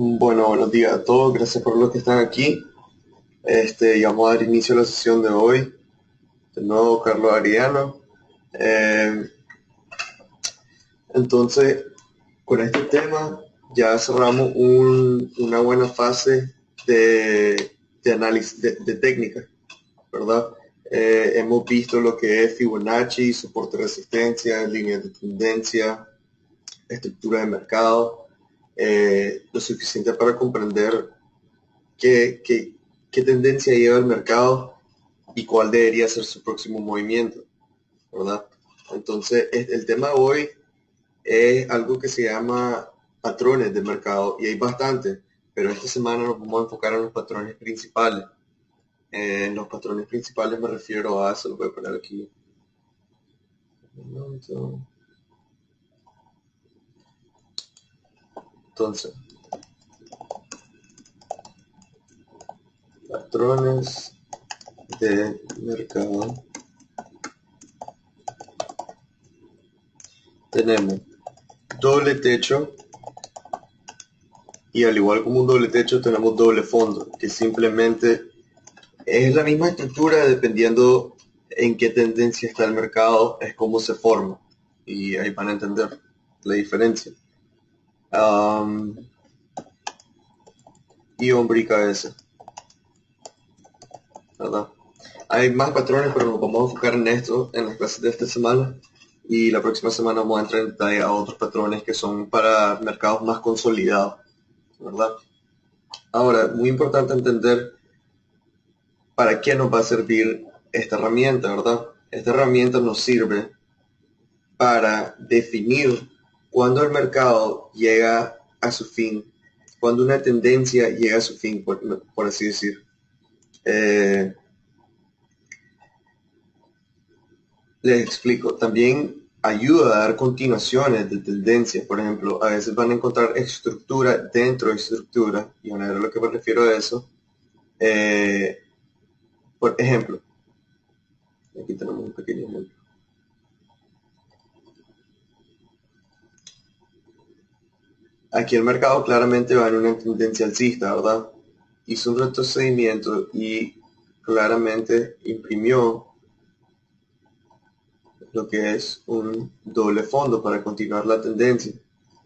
Bueno, buenos días a todos, gracias por los que están aquí. Y vamos a dar inicio a la sesión de hoy. De nuevo, Carlos Ariano. Eh, entonces, con este tema ya cerramos una buena fase de análisis de técnica, ¿verdad? Hemos visto lo que es Fibonacci, soporte de resistencia, líneas de tendencia, estructura de mercado, lo suficiente para comprender qué, qué, qué tendencia lleva el mercado y cuál debería ser su próximo movimiento, ¿verdad? Entonces, el tema de hoy es algo que se llama patrones de mercado y hay bastantes, pero esta semana nos vamos a enfocar en los patrones principales. En los patrones principales me refiero a, se lo voy a poner aquí. Entonces, patrones de mercado. Tenemos doble techo y al igual como un doble techo tenemos doble fondo, que simplemente es la misma estructura dependiendo en qué tendencia está el mercado, es cómo se forma. Y ahí van a entender la diferencia. Um, y hombre y cabeza, ¿verdad? Hay más patrones, pero nos vamos a enfocar en esto en las clases de esta semana. Y la próxima semana vamos a entrar en detalle a otros patrones que son para mercados más consolidados, ¿verdad? Ahora, muy importante entender para qué nos va a servir esta herramienta, ¿verdad? Esta herramienta nos sirve para definir cuándo el mercado llega a su fin, cuando una tendencia llega a su fin, por así decir. Eh, Les explico, también ayuda a dar continuaciones de tendencias, por ejemplo, a veces van a encontrar estructura dentro de estructura, y van a ver a lo que me refiero a eso. Eh, por ejemplo, aquí tenemos un pequeño ejemplo. Aquí el mercado claramente va en una tendencia alcista, ¿verdad? Hizo un retrocedimiento y claramente imprimió lo que es un doble fondo para continuar la tendencia.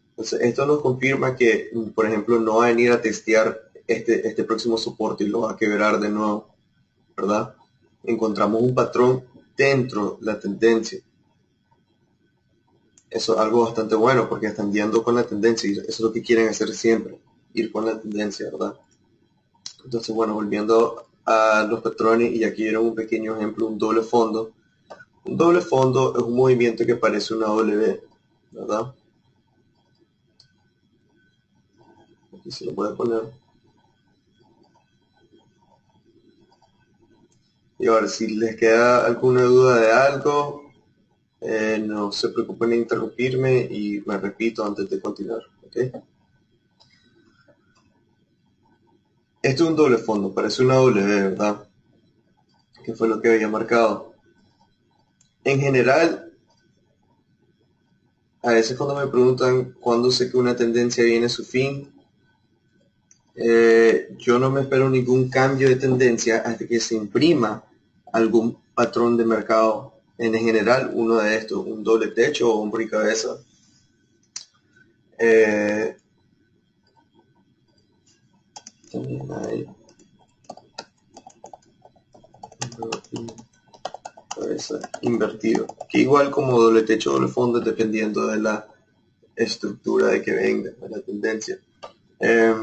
Entonces, esto nos confirma que, por ejemplo, no va a venir a testear este próximo soporte y lo va a quebrar de nuevo, ¿verdad? Encontramos un patrón dentro de la tendencia. Eso es algo bastante bueno porque están yendo con la tendencia y eso es lo que quieren hacer siempre, ir con la tendencia, ¿verdad? Entonces, bueno, volviendo a los patrones, y aquí vieron un pequeño ejemplo, un doble fondo. Un doble fondo es un movimiento que parece una W, ¿verdad? Aquí se lo voy a poner. Y ahora, si les queda alguna duda de algo, no se preocupen en interrumpirme y me repito antes de continuar, ¿ok? Esto es un doble fondo, parece una W, ¿verdad? Que fue lo que había marcado. En general, a veces cuando me preguntan cuándo sé que una tendencia viene a su fin, yo no me espero ningún cambio de tendencia hasta que se imprima algún patrón de mercado. En general, uno de estos, un doble techo o un rompecabezas. Eh, También hay rompecabezas invertido, que igual como doble techo o doble fondo dependiendo de la estructura de que venga, de la tendencia. Eh,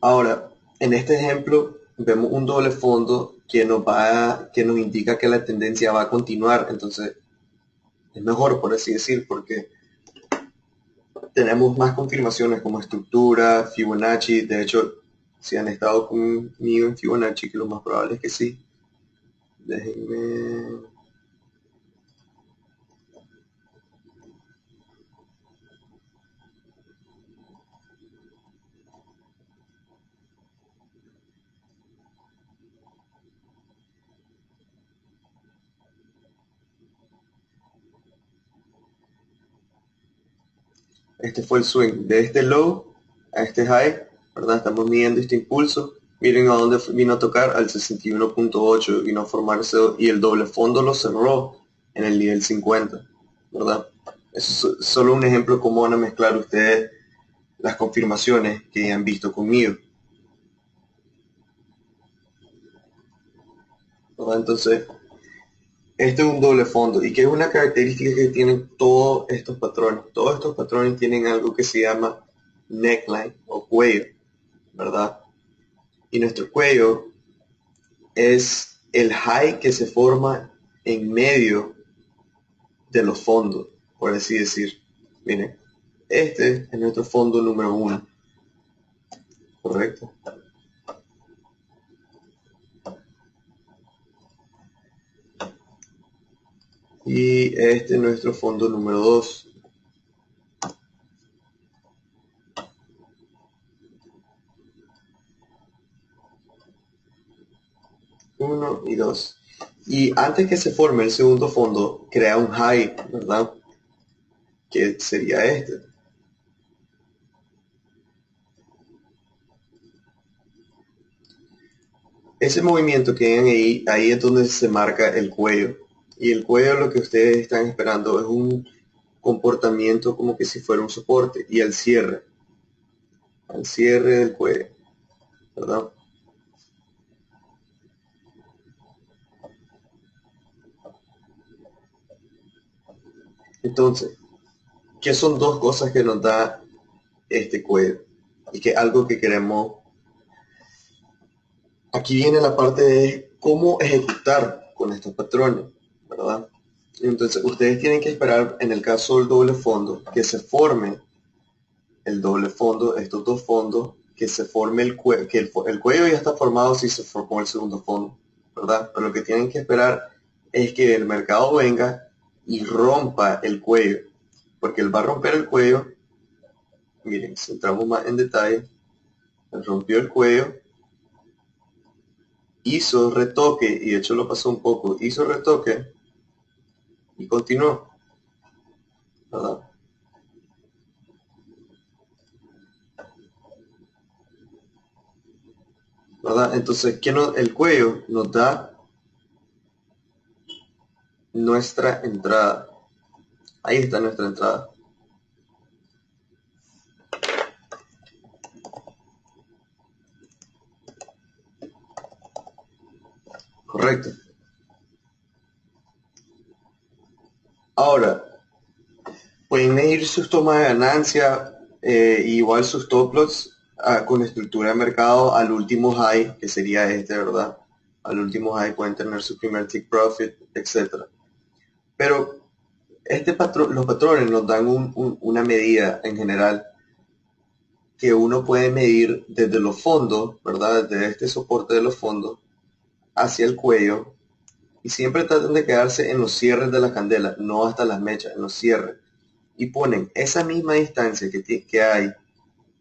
Ahora, en este ejemplo vemos un doble fondo que nos indica que la tendencia va a continuar, entonces es mejor por así decir, porque tenemos más confirmaciones como estructura, Fibonacci. De hecho, si han estado conmigo en Fibonacci, que lo más probable es que sí, déjenme. Este fue el swing de este low a este high, ¿verdad? Estamos midiendo este impulso. Miren a dónde vino a tocar, al 61.8, vino a formarse y el doble fondo lo cerró en el nivel 50, ¿verdad? Eso es solo un ejemplo de cómo van a mezclar ustedes las confirmaciones que han visto conmigo, ¿verdad? Entonces, este es un doble fondo y que es una característica que tienen todos estos patrones. Todos estos patrones tienen algo que se llama neckline o cuello, ¿verdad? Y nuestro cuello es el high que se forma en medio de los fondos, por así decir. Miren, este es nuestro fondo número 1, ¿correcto? Y este es nuestro fondo número 2. 1 y 2. Y antes que se forme el segundo fondo, crea un high, ¿verdad? Que sería este. Ese movimiento que ven ahí es donde se marca el cuello. Y el cuello lo que ustedes están esperando es un comportamiento como que si fuera un soporte. Y al cierre del cuello, ¿verdad? Entonces, ¿qué son dos cosas que nos da este cuello? Y que algo que queremos. Aquí viene la parte de cómo ejecutar con estos patrones, ¿verdad? Entonces, ustedes tienen que esperar, en el caso del doble fondo, que se forme el doble fondo, estos dos fondos, que se forme el cuello, que el cuello ya está formado si se formó el segundo fondo, ¿verdad? Pero lo que tienen que esperar es que el mercado venga y rompa el cuello, porque él va a romper el cuello. Miren, si entramos más en detalle, él rompió el cuello, hizo retoque, y de hecho lo pasó un poco, hizo retoque y continuó, ¿verdad? ¿Verdad? Entonces, el cuello nos da nuestra entrada. Ahí está nuestra entrada. Correcto. Ahora, pueden medir sus tomas de ganancia, igual sus stop loss con estructura de mercado al último high, que sería este, ¿verdad? Al último high pueden tener su primer take profit, etcétera. Pero los patrones nos dan una medida en general que uno puede medir desde los fondos, ¿verdad? Desde este soporte de los fondos hacia el cuello, y siempre traten de quedarse en los cierres de la candela, no hasta las mechas, en los cierres. Y ponen esa misma distancia que hay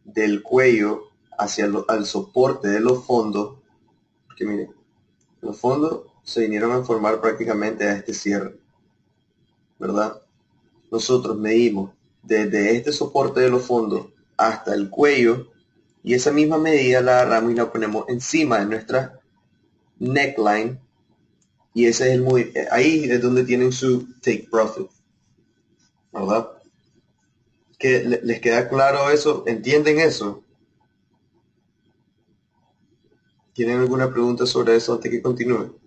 del cuello hacia al soporte de los fondos, que miren, los fondos se vinieron a formar prácticamente a este cierre, ¿verdad? Nosotros medimos desde este soporte de los fondos hasta el cuello, y esa misma medida la agarramos y la ponemos encima de nuestra neckline, y ese es ahí es donde tienen su take profit, ¿verdad? ¿Que les queda claro eso? ¿Entienden eso? ¿Tienen alguna pregunta sobre eso antes que continúe?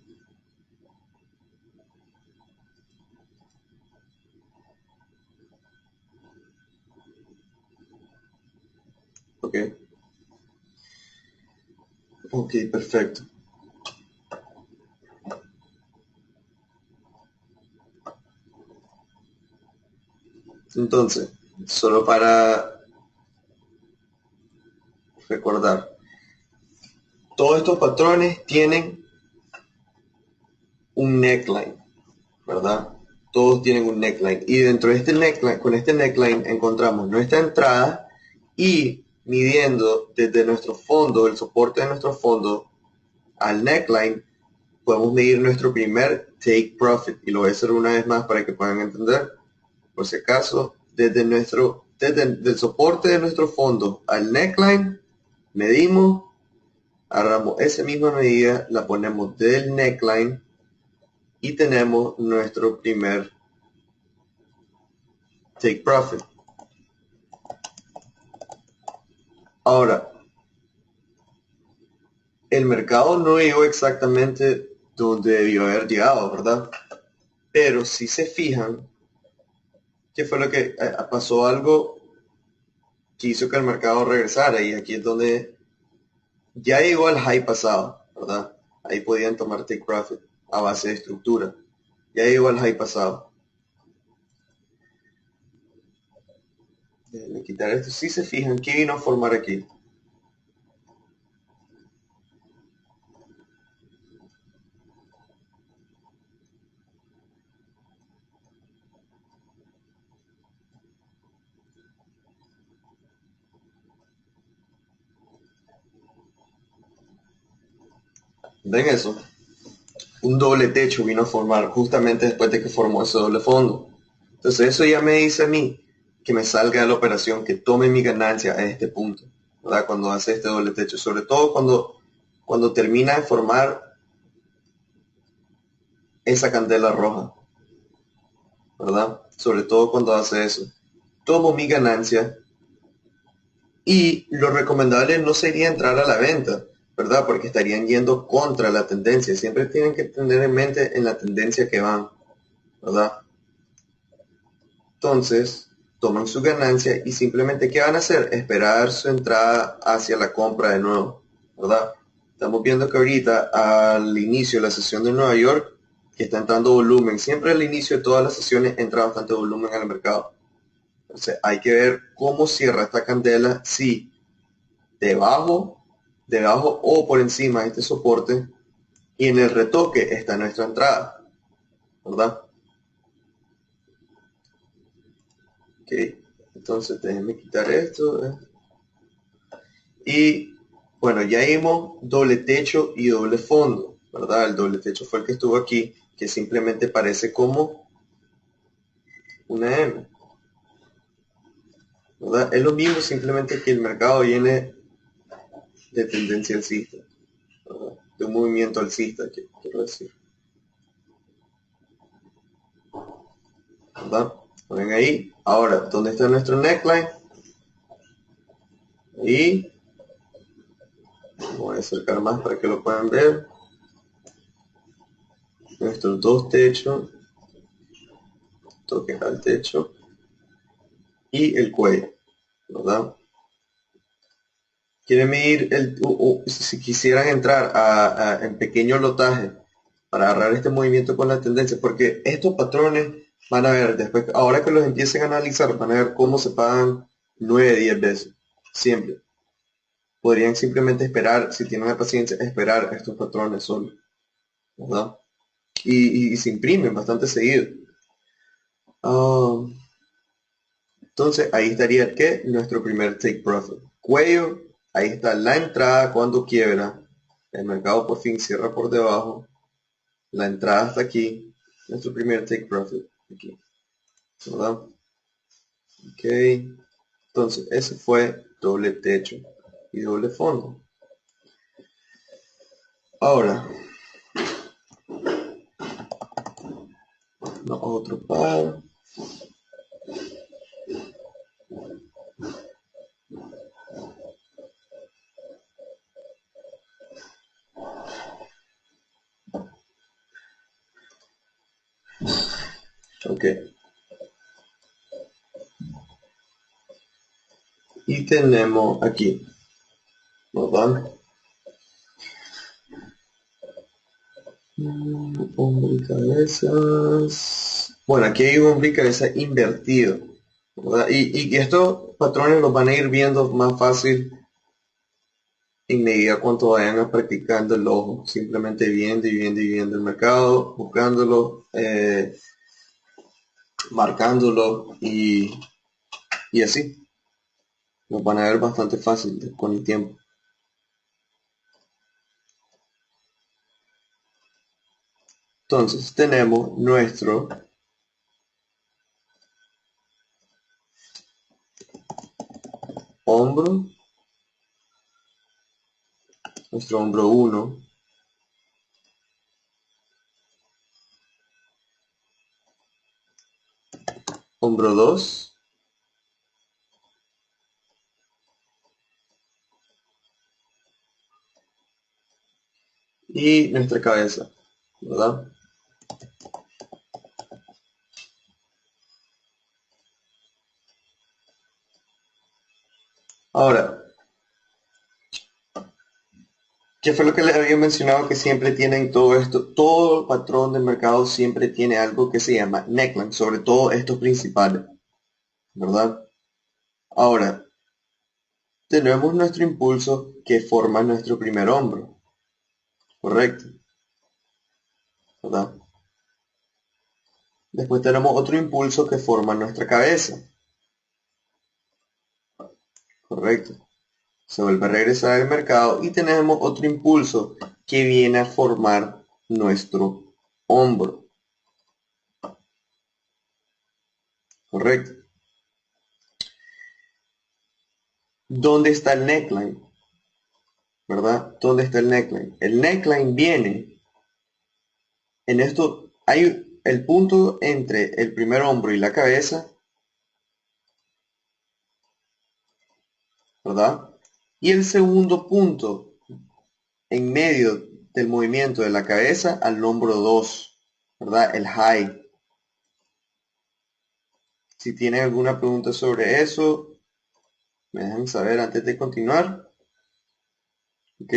Ok, ok, perfecto. Entonces, solo para recordar, todos estos patrones tienen un neckline, ¿verdad? Todos tienen un neckline. Y dentro de este neckline, con este neckline encontramos nuestra entrada, y midiendo desde nuestro fondo, el soporte de nuestro fondo al neckline, podemos medir nuestro primer take profit. Y lo voy a hacer una vez más para que puedan entender. Por si acaso, desde nuestro del soporte de nuestro fondo al neckline, medimos, agarramos esa misma medida, la ponemos del neckline y tenemos nuestro primer take profit. Ahora, el mercado no llegó exactamente donde debió haber llegado, ¿verdad? Pero si se fijan, ¿qué fue lo que pasó? Algo que hizo que el mercado regresara, y aquí es donde ya llegó al high pasado, ¿verdad? Ahí podían tomar take profit a base de estructura. Ya llegó al high pasado. Déjenme quitar esto. Si se fijan, ¿qué vino a formar aquí? ¿Ven eso? Un doble techo vino a formar justamente después de que formó ese doble fondo. Entonces eso ya me dice a mí que me salga de la operación, que tome mi ganancia a este punto, ¿verdad? Cuando hace este doble techo, sobre todo cuando termina de formar esa candela roja, ¿verdad? Sobre todo cuando hace eso. Tomo mi ganancia y lo recomendable no sería entrar a la venta, ¿verdad? Porque estarían yendo contra la tendencia. Siempre tienen que tener en mente en la tendencia que van, ¿verdad? Entonces, toman su ganancia y simplemente ¿qué van a hacer? Esperar su entrada hacia la compra de nuevo, ¿verdad? Estamos viendo que ahorita al inicio de la sesión de Nueva York, que está entrando volumen, siempre al inicio de todas las sesiones entra bastante volumen al mercado. Entonces hay que ver cómo cierra esta candela, si debajo, debajo o por encima de este soporte, y en el retoque está nuestra entrada, ¿verdad? Ok, entonces déjenme quitar esto. Y bueno, ya vimos doble techo y doble fondo, ¿verdad? El doble techo fue el que estuvo aquí, que simplemente parece como una M, ¿verdad? Es lo mismo, simplemente que el mercado viene de tendencia alcista, ¿verdad? De un movimiento alcista, quiero decir, ¿verdad? Ponen ahí. Ahora, ¿dónde está nuestro neckline? Y voy a acercar más para que lo puedan ver. Nuestros dos techos, toque al techo y el cuello, ¿verdad? Quieren medir si quisieran entrar en pequeño lotaje para agarrar este movimiento con la tendencia, porque estos patrones van a ver después, ahora que los empiecen a analizar, van a ver cómo se pagan 9, 10 veces, siempre. Podrían simplemente esperar, si tienen la paciencia, esperar estos patrones solo, ¿verdad? Y se imprimen bastante seguido. Ah, entonces ahí estaría que nuestro primer take profit. Cuello, ahí está la entrada cuando quiebra. El mercado por fin cierra por debajo. La entrada hasta aquí. Nuestro primer take profit. Aquí. ¿Verdad? Ok. Entonces ese fue doble techo y doble fondo. Ahora, no, otro par. Ok. Y tenemos aquí. ¿Verdad? Rompecabezas. Bueno, aquí hay un rompecabezas invertido, ¿verdad? Y estos patrones los van a ir viendo más fácil en medida cuanto vayan practicando el ojo, simplemente viendo y viendo y viendo el mercado, buscándolo, marcándolo y así. Los van a ver bastante fácil con el tiempo. Entonces tenemos nuestro hombro, nuestro hombro 1, hombro 2, y nuestra cabeza, ¿verdad? Ahora, ¿qué fue lo que les había mencionado? Que siempre tienen todo esto, todo el patrón del mercado siempre tiene algo que se llama neckline, sobre todo estos principales, ¿verdad? Ahora, tenemos nuestro impulso que forma nuestro primer hombro, ¿correcto? ¿Verdad? Después tenemos otro impulso que forma nuestra cabeza, ¿correcto? Se vuelve a regresar al mercado y tenemos otro impulso que viene a formar nuestro hombro, ¿correcto? ¿Dónde está el neckline? ¿Verdad? ¿Dónde está el neckline? El neckline viene en esto, hay el punto entre el primer hombro y la cabeza, ¿verdad? Y el segundo punto en medio del movimiento de la cabeza al hombro 2, ¿verdad? El high. Si tienen alguna pregunta sobre eso, me dejan saber antes de continuar. ¿Ok?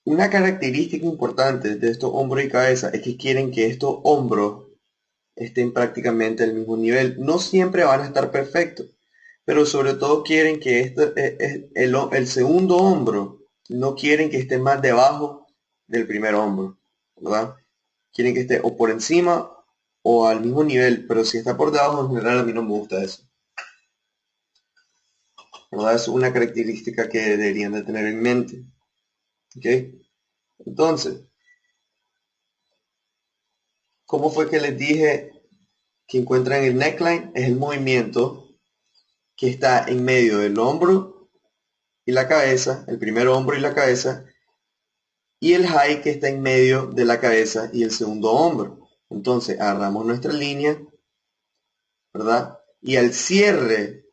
Una característica importante de estos hombros y cabeza es que quieren que estos hombros estén prácticamente al mismo nivel. No siempre van a estar perfectos, pero sobre todo quieren que el segundo hombro, no quieren que esté más debajo del primer hombro, ¿verdad? Quieren que esté o por encima o al mismo nivel, pero si está por debajo, en general a mí no me gusta eso, ¿verdad? Es una característica que deberían de tener en mente, ¿ok? Entonces, ¿cómo fue que les dije que encuentran el neckline? Es el movimiento que está en medio del hombro y la cabeza, el primer hombro y la cabeza, y el high que está en medio de la cabeza y el segundo hombro. Entonces agarramos nuestra línea, ¿verdad? Y al cierre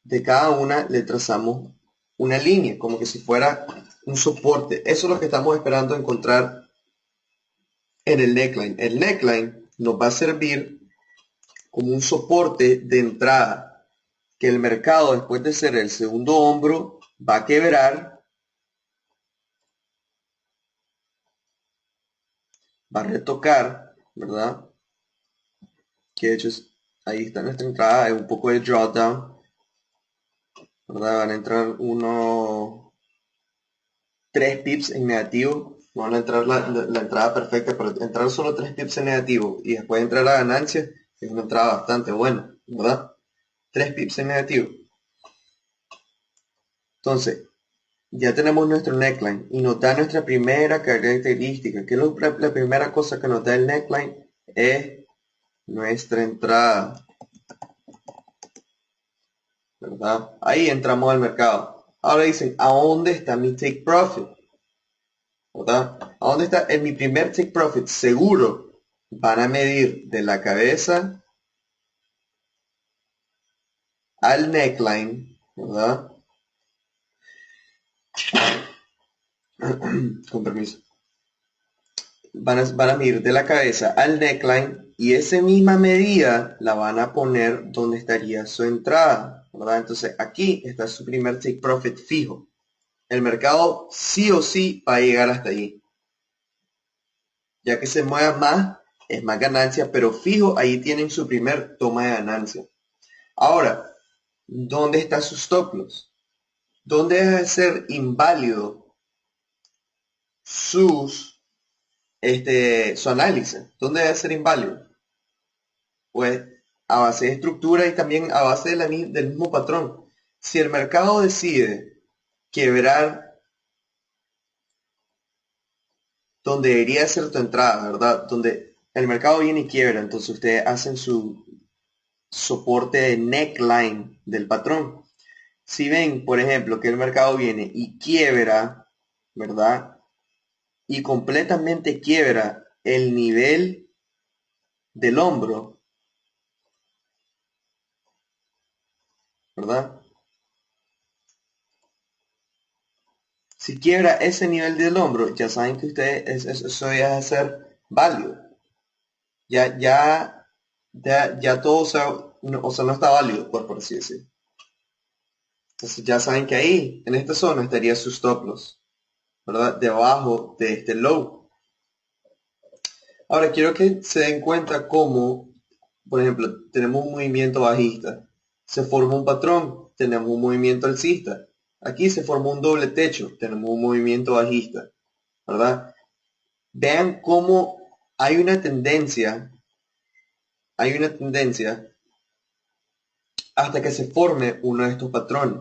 de cada una le trazamos una línea, como que si fuera un soporte. Eso es lo que estamos esperando encontrar en el neckline. El neckline nos va a servir como un soporte de entrada que el mercado, después de ser el segundo hombro, va a quebrar, va a retocar, ¿verdad? Que de hecho ahí está nuestra entrada, hay un poco de drawdown, ¿verdad? Van a entrar unos 3 pips en negativo, no van a entrar la entrada perfecta, pero entrar solo 3 pips en negativo y después entrar a la ganancia es una entrada bastante buena, ¿verdad? 3 pips en negativo. Entonces, ya tenemos nuestro neckline y nos da nuestra primera característica. ¿Qué es la primera cosa que nos da el neckline? Es nuestra entrada, ¿verdad? Ahí entramos al mercado. Ahora dicen, ¿a dónde está mi take profit? ¿Verdad? ¿A dónde está en mi primer take profit? Seguro van a medir de la cabeza al neckline, ¿verdad? Con permiso. Van a medir de la cabeza al neckline y esa misma medida la van a poner donde estaría su entrada, ¿verdad? Entonces aquí está su primer take profit fijo. El mercado sí o sí va a llegar hasta allí. Ya que se mueva más, es más ganancia, pero fijo, ahí tienen su primer toma de ganancia. Ahora, ¿dónde está su stop loss? ¿Dónde debe ser inválido su análisis? ¿Dónde debe ser inválido? Pues a base de estructura y también a base del mismo patrón. Si el mercado decide quebrar donde debería ser tu entrada, ¿verdad? Donde el mercado viene y quiebra, entonces ustedes hacen su soporte de neckline del patrón. Si ven, por ejemplo, que el mercado viene y quiebra, ¿verdad? Y completamente quiebra el nivel del hombro, ¿verdad? Si quiebra ese nivel del hombro, ya saben que ustedes eso ya va a ser válido. Ya todo, o sea, no está válido, por así decirlo. Entonces ya saben que ahí, en esta zona, estaría su stop loss, ¿verdad? Debajo de este low. Ahora quiero que se den cuenta cómo, por ejemplo, tenemos un movimiento bajista, se forma un patrón, tenemos un movimiento alcista. Aquí se formó un doble techo, tenemos un movimiento bajista, ¿verdad? Vean cómo hay una tendencia hasta que se forme uno de estos patrones.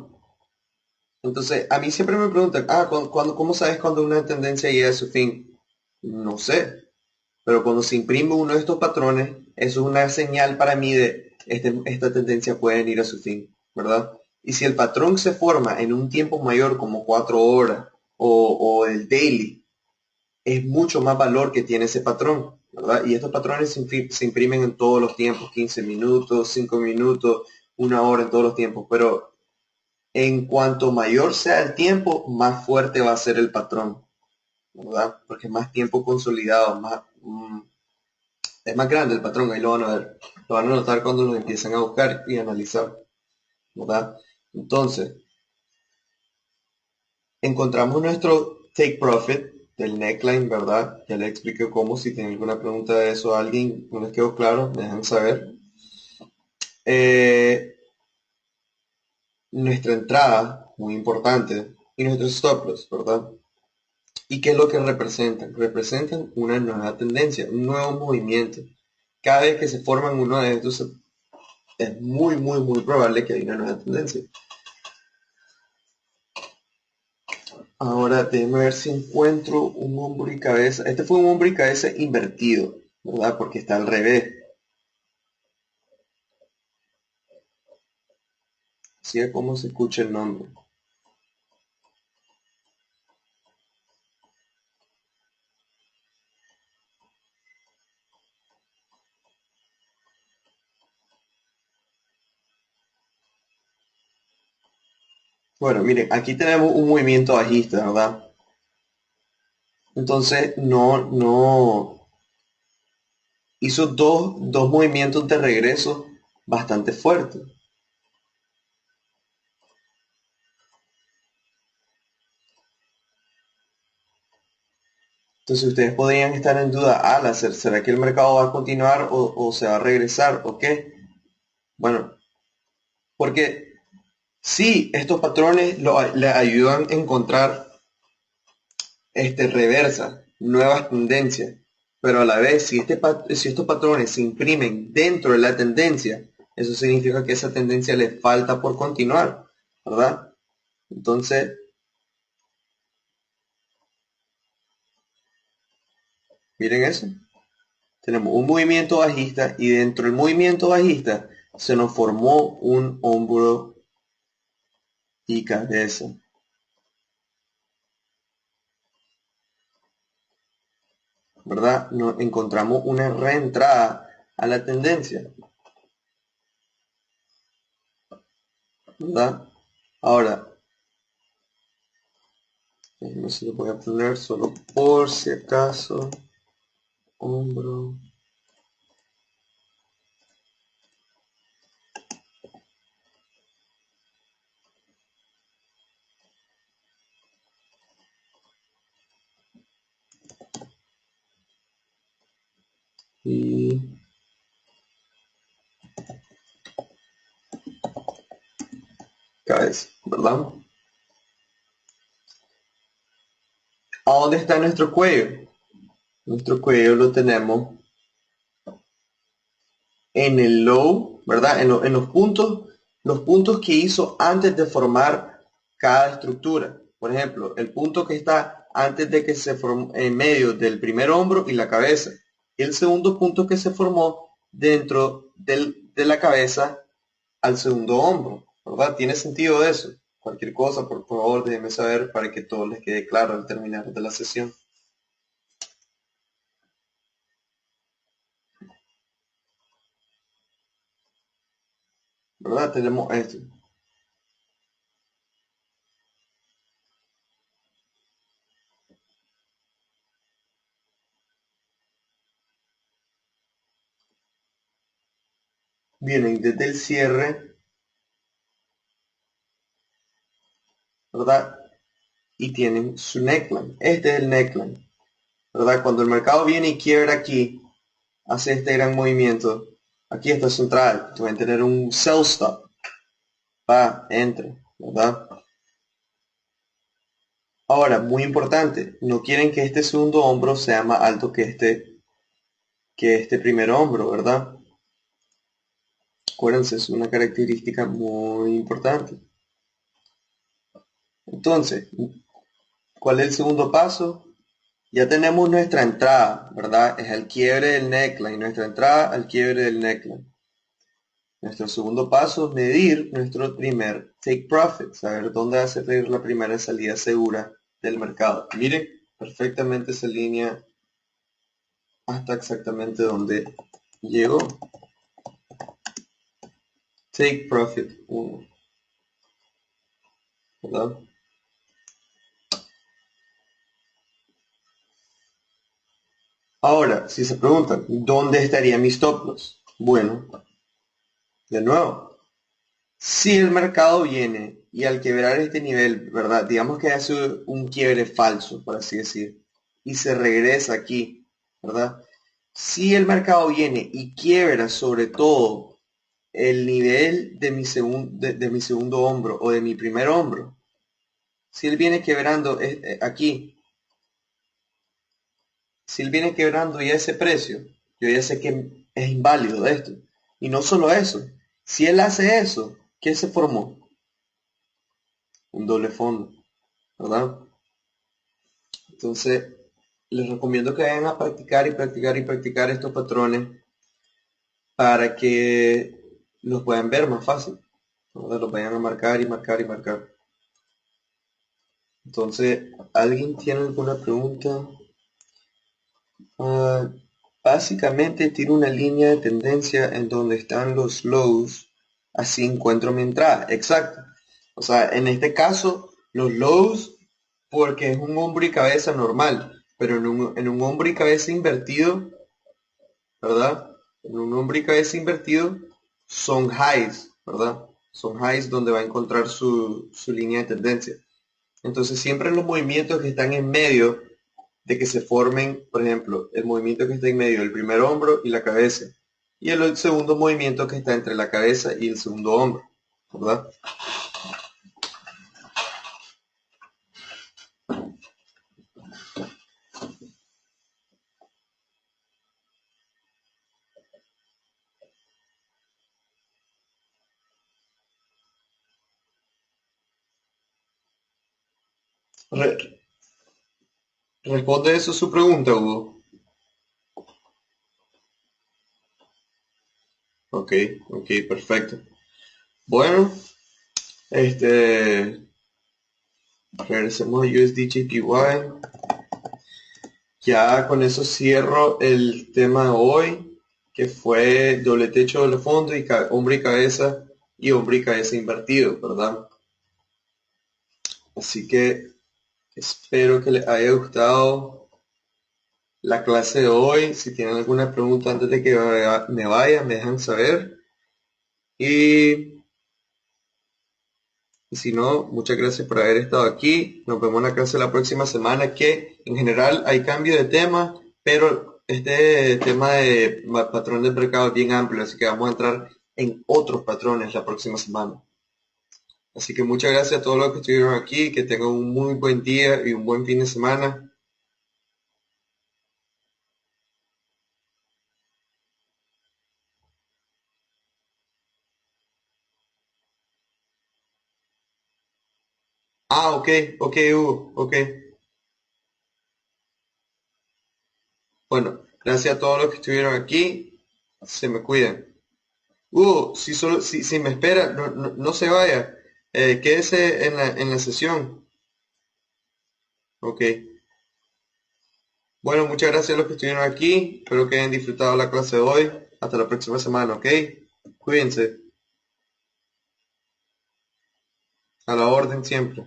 Entonces, a mí siempre me preguntan, ¿cómo sabes cuando una tendencia llega a su fin? No sé, pero cuando se imprime uno de estos patrones, eso es una señal para mí de esta tendencia puede ir a su fin, ¿verdad? Y si el patrón se forma en un tiempo mayor, como 4 horas, o el daily, es mucho más valor que tiene ese patrón, ¿verdad? Y estos patrones se imprimen en todos los tiempos, 15 minutos, 5 minutos, 1 hora en todos los tiempos, pero en cuanto mayor sea el tiempo, más fuerte va a ser el patrón, ¿verdad? Porque más tiempo consolidado, es más grande el patrón, ahí lo van a ver. Lo van a notar cuando lo empiezan a buscar y analizar, ¿verdad? Entonces, encontramos nuestro take profit del neckline, ¿verdad? Ya les expliqué cómo, si tienen alguna pregunta de eso a alguien, no les quedó claro, me dejan saber. Eh, Nuestra entrada, muy importante, y nuestros stop loss, ¿verdad? ¿Y qué es lo que representan? Representan una nueva tendencia, un nuevo movimiento. Cada vez que se forman uno de estos, es muy probable que haya una nueva tendencia. Ahora déjenme ver si encuentro un hombro y cabeza. Este fue un hombro y cabeza invertido, ¿verdad? Porque está al revés. Así es como se escucha el nombre. Bueno, miren, aquí tenemos un movimiento bajista, ¿verdad? Entonces, no hizo dos movimientos de regreso bastante fuertes. Entonces ustedes podrían estar en duda, ¿será que el mercado va a continuar o se va a regresar o qué? Bueno, porque sí, estos patrones le ayudan a encontrar reversa, nuevas tendencias, pero a la vez, si estos patrones se imprimen dentro de la tendencia, eso significa que esa tendencia le falta por continuar, ¿verdad? Entonces, miren eso. Tenemos un movimiento bajista y dentro del movimiento bajista se nos formó un hombro y cabeza. ¿Verdad? Nos encontramos una reentrada a la tendencia. ¿Verdad? Ahora, no sé, lo voy a poner solo por si acaso. Hombro. Y cabeza, ¿verdad? ¿A dónde está nuestro cuello? Nuestro cuello lo tenemos en el low, ¿verdad? En los puntos que hizo antes de formar cada estructura. Por ejemplo, el punto que está antes de que se formó en medio del primer hombro y la cabeza. Y el segundo punto que se formó dentro del de la cabeza al segundo hombro, ¿verdad? ¿Tiene sentido eso? Cualquier cosa, por favor, déjenme saber para que todo les quede claro al terminar de la sesión. ¿Verdad? Tenemos esto. Vienen desde el cierre, ¿verdad? Y tienen su neckline. Este es el neckline, ¿verdad? Cuando el mercado viene y quiebra aquí, hace este gran movimiento. Aquí está su entrada. Pueden tener un sell stop. Va, entre, ¿verdad? Ahora, muy importante, no quieren que este segundo hombro sea más alto que este primer hombro, ¿verdad? Acuérdense, es una característica muy importante. Entonces, ¿cuál es el segundo paso? Ya tenemos nuestra entrada, ¿verdad? Es el quiebre del neckline, nuestra entrada al quiebre del neckline. Nuestro segundo paso es medir nuestro primer take profit, saber dónde va a ser la primera salida segura del mercado. Miren perfectamente esa línea hasta exactamente donde llegó. Take profit 1, ¿verdad? Ahora, si se preguntan, ¿dónde estaría mi stop loss? Bueno, de nuevo, si el mercado viene y al quebrar este nivel, ¿verdad? Digamos que hace un quiebre falso, por así decir, y se regresa aquí, ¿verdad? Si el mercado viene y quiebra sobre todo el nivel de de mi segundo hombro o de mi primer hombro, si él viene quebrando aquí, si él viene quebrando ya ese precio, yo ya sé que es inválido esto. Y no solo eso, si él hace eso, ¿qué se formó? Un doble fondo, ¿verdad? Entonces, les recomiendo que vayan a practicar y practicar y practicar estos patrones para que los puedan ver más fácil, ¿verdad? Los vayan a marcar y marcar y marcar. Entonces, ¿alguien tiene alguna pregunta? Ah, básicamente tiene una línea de tendencia en donde están los lows, así encuentro mi entrada, exacto. O sea, en este caso, los lows, porque es un hombro y cabeza normal, pero en un hombro y cabeza invertido, ¿verdad? En un hombro y cabeza invertido son highs, ¿verdad? Son highs donde va a encontrar su línea de tendencia. Entonces siempre los movimientos que están en medio de que se formen, por ejemplo, el movimiento que está en medio del primer hombro y la cabeza, y el segundo movimiento que está entre la cabeza y el segundo hombro, ¿verdad? Re- responde eso su pregunta, Hugo. Ok, ok, perfecto. Bueno, regresemos a USD JPY. Ya con eso cierro el tema de hoy, que fue doble techo, doble fondo y hombro y cabeza invertido, ¿verdad? Así que espero que les haya gustado la clase de hoy. Si tienen alguna pregunta antes de que me vaya, me dejan saber. Y, y si no, muchas gracias por haber estado aquí. Nos vemos en la clase la próxima semana, que en general hay cambio de tema, pero este tema de patrón de mercado es bien amplio, así que vamos a entrar en otros patrones la próxima semana. Así que muchas gracias a todos los que estuvieron aquí, que tengan un muy buen día y un buen fin de semana. Ah, ok, ok, Hugo, ok. Bueno, gracias a todos los que estuvieron aquí. Se me cuidan. Si me espera, no se vaya. Quédese en la sesión. Ok. Bueno, muchas gracias a los que estuvieron aquí. Espero que hayan disfrutado la clase de hoy. Hasta la próxima semana, ¿ok? Cuídense. A la orden siempre.